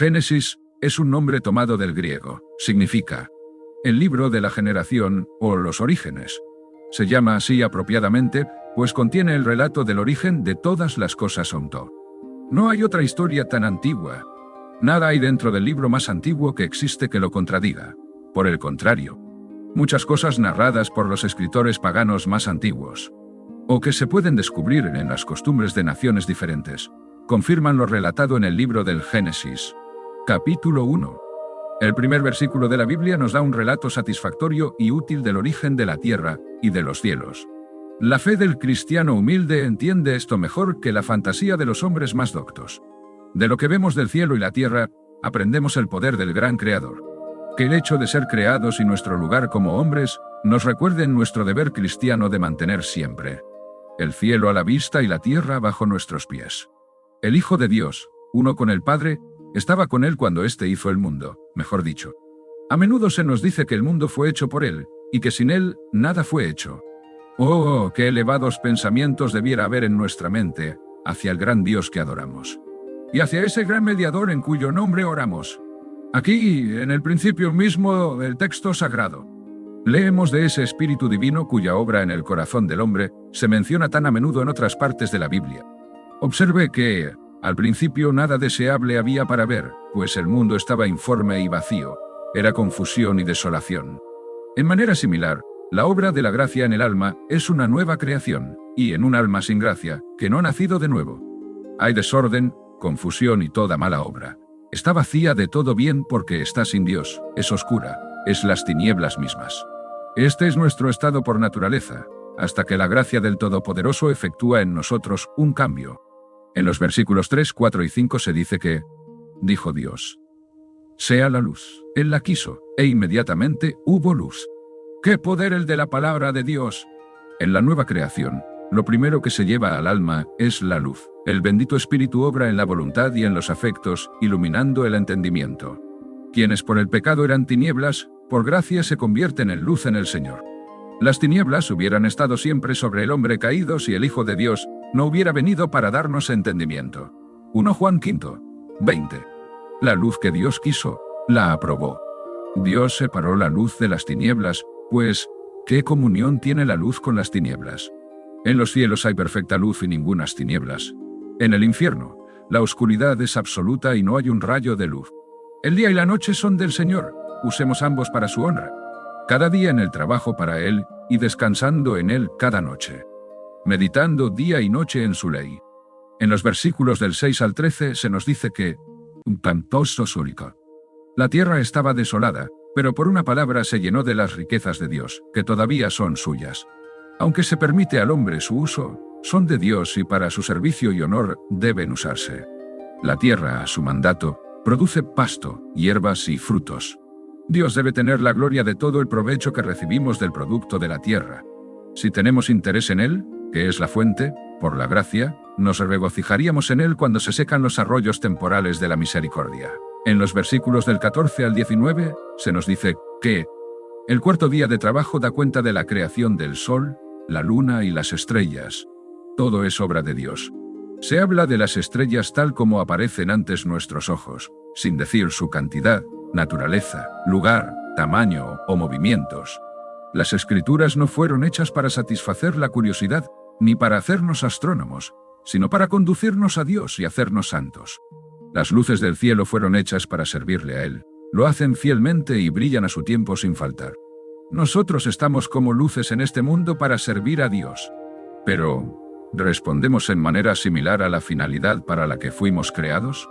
Génesis es un nombre tomado del griego. Significa el libro de la generación o los orígenes. Se llama así apropiadamente, pues contiene el relato del origen de todas las cosas onto. No hay otra historia tan antigua. Nada hay dentro del libro más antiguo que existe que lo contradiga. Por el contrario, muchas cosas narradas por los escritores paganos más antiguos, o que se pueden descubrir en las costumbres de naciones diferentes, confirman lo relatado en el libro del Génesis. Capítulo 1. El primer versículo de la Biblia nos da un relato satisfactorio y útil del origen de la tierra y de los cielos. La fe del cristiano humilde entiende esto mejor que la fantasía de los hombres más doctos. De lo que vemos del cielo y la tierra, aprendemos el poder del gran Creador. Que el hecho de ser creados y nuestro lugar como hombres nos recuerden nuestro deber cristiano de mantener siempre el cielo a la vista y la tierra bajo nuestros pies. El Hijo de Dios, uno con el Padre, estaba con él cuando éste hizo el mundo, mejor dicho. A menudo se nos dice que el mundo fue hecho por él, y que sin él nada fue hecho. ¡Oh, qué elevados pensamientos debiera haber en nuestra mente hacia el gran Dios que adoramos! Y hacia ese gran mediador en cuyo nombre oramos. Aquí, en el principio mismo del texto sagrado, leemos de ese Espíritu Divino cuya obra en el corazón del hombre se menciona tan a menudo en otras partes de la Biblia. Observe que, al principio nada deseable había para ver, pues el mundo estaba informe y vacío, era confusión y desolación. En manera similar, la obra de la gracia en el alma es una nueva creación, y en un alma sin gracia, que no ha nacido de nuevo. Hay desorden, confusión y toda mala obra. Está vacía de todo bien porque está sin Dios, es oscura, es las tinieblas mismas. Este es nuestro estado por naturaleza, hasta que la gracia del Todopoderoso efectúa en nosotros un cambio. En los versículos 3, 4 y 5 se dice que, dijo Dios, sea la luz. Él la quiso, e inmediatamente hubo luz. ¡Qué poder el de la palabra de Dios! En la nueva creación, lo primero que se lleva al alma es la luz. El bendito Espíritu obra en la voluntad y en los afectos, iluminando el entendimiento. Quienes por el pecado eran tinieblas, por gracia se convierten en luz en el Señor. Las tinieblas hubieran estado siempre sobre el hombre caído si el Hijo de Dios no hubiera venido para darnos entendimiento. 1 Juan 5, 20. La luz que Dios quiso, la aprobó. Dios separó la luz de las tinieblas, pues, ¿qué comunión tiene la luz con las tinieblas? En los cielos hay perfecta luz y ningunas tinieblas. En el infierno, la oscuridad es absoluta y no hay un rayo de luz. El día y la noche son del Señor, usemos ambos para su honra. Cada día en el trabajo para Él, y descansando en Él cada noche. Meditando día y noche en su ley. En los versículos del 6 al 13 se nos dice que, pantoso súrico. La tierra estaba desolada, pero por una palabra se llenó de las riquezas de Dios, que todavía son suyas. Aunque se permite al hombre su uso, son de Dios y para su servicio y honor deben usarse. La tierra, a su mandato, produce pasto, hierbas y frutos. Dios debe tener la gloria de todo el provecho que recibimos del producto de la tierra. Si tenemos interés en él, que es la fuente, por la gracia, nos regocijaríamos en él cuando se secan los arroyos temporales de la misericordia. En los versículos del 14 al 19, se nos dice que el cuarto día de trabajo da cuenta de la creación del sol, la luna y las estrellas. Todo es obra de Dios. Se habla de las estrellas tal como aparecen ante nuestros ojos, sin decir su cantidad, naturaleza, lugar, tamaño o movimientos. Las escrituras no fueron hechas para satisfacer la curiosidad, ni para hacernos astrónomos, sino para conducirnos a Dios y hacernos santos. Las luces del cielo fueron hechas para servirle a Él. Lo hacen fielmente y brillan a su tiempo sin faltar. Nosotros estamos como luces en este mundo para servir a Dios. Pero, ¿respondemos en manera similar a la finalidad para la que fuimos creados?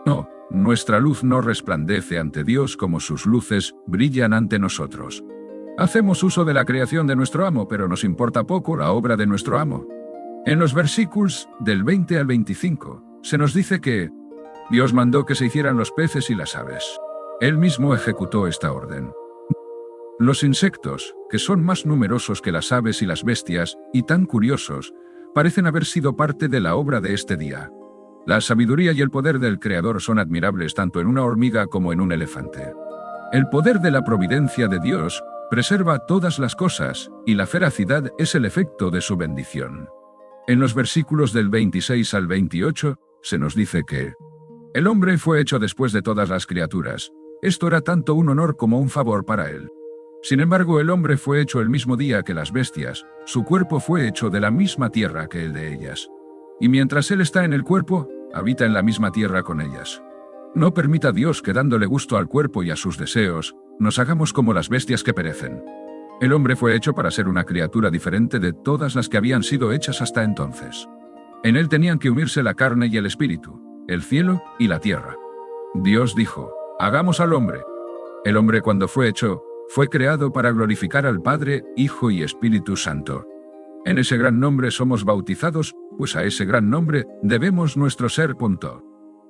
No, nuestra luz no resplandece ante Dios como sus luces brillan ante nosotros. Hacemos uso de la creación de nuestro amo, pero nos importa poco la obra de nuestro amo. En los versículos del 20 al 25, se nos dice que Dios mandó que se hicieran los peces y las aves. Él mismo ejecutó esta orden. Los insectos, que son más numerosos que las aves y las bestias, y tan curiosos, parecen haber sido parte de la obra de este día. La sabiduría y el poder del Creador son admirables tanto en una hormiga como en un elefante. El poder de la providencia de Dios preserva todas las cosas, y la feracidad es el efecto de su bendición. En los versículos del 26 al 28, se nos dice que El hombre fue hecho después de todas las criaturas. Esto era tanto un honor como un favor para él. Sin embargo, el hombre fue hecho el mismo día que las bestias, su cuerpo fue hecho de la misma tierra que el de ellas. Y mientras él está en el cuerpo, habita en la misma tierra con ellas. No permita Dios que dándole gusto al cuerpo y a sus deseos, nos hagamos como las bestias que perecen. El hombre fue hecho para ser una criatura diferente de todas las que habían sido hechas hasta entonces. En él tenían que unirse la carne y el espíritu, el cielo y la tierra. Dios dijo, hagamos al hombre. El hombre cuando fue hecho, fue creado para glorificar al Padre, Hijo y Espíritu Santo. En ese gran nombre somos bautizados, pues a ese gran nombre debemos nuestro ser.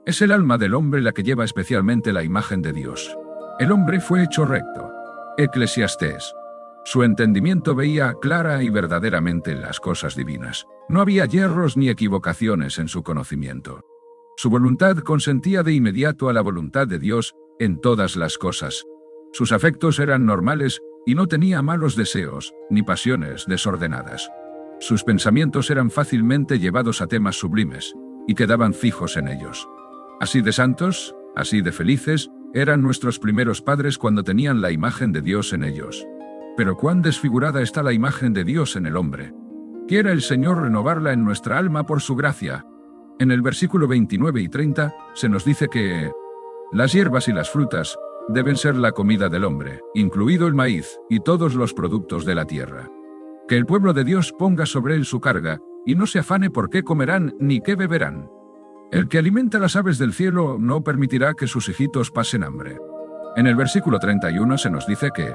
Es el alma del hombre la que lleva especialmente la imagen de Dios. El hombre fue hecho recto. Eclesiastés. Su entendimiento veía clara y verdaderamente las cosas divinas. No había yerros ni equivocaciones en su conocimiento. Su voluntad consentía de inmediato a la voluntad de Dios en todas las cosas. Sus afectos eran normales y no tenía malos deseos, ni pasiones desordenadas. Sus pensamientos eran fácilmente llevados a temas sublimes, y quedaban fijos en ellos. Así de santos, así de felices, eran nuestros primeros padres cuando tenían la imagen de Dios en ellos. Pero cuán desfigurada está la imagen de Dios en el hombre. Quiera el Señor renovarla en nuestra alma por su gracia. En el versículo 29 y 30 se nos dice que las hierbas y las frutas deben ser la comida del hombre, incluido el maíz y todos los productos de la tierra. Que el pueblo de Dios ponga sobre él su carga, y no se afane por qué comerán ni qué beberán. El que alimenta las aves del cielo no permitirá que sus hijitos pasen hambre. En el versículo 31 se nos dice que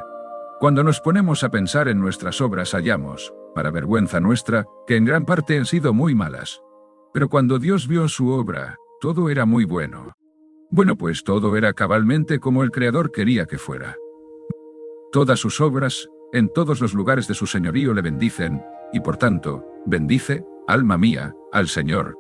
cuando nos ponemos a pensar en nuestras obras hallamos, para vergüenza nuestra, que en gran parte han sido muy malas. Pero cuando Dios vio su obra, todo era muy bueno. Bueno, pues todo era cabalmente como el Creador quería que fuera. Todas sus obras, en todos los lugares de su señorío le bendicen, y por tanto, bendice, alma mía, al Señor.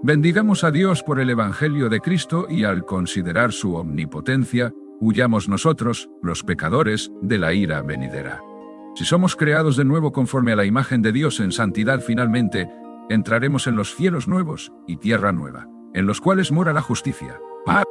Bendigamos a Dios por el Evangelio de Cristo y al considerar su omnipotencia, huyamos nosotros, los pecadores, de la ira venidera. Si somos creados de nuevo conforme a la imagen de Dios en santidad finalmente, entraremos en los cielos nuevos y tierra nueva, en los cuales mora la justicia. ¡Paz!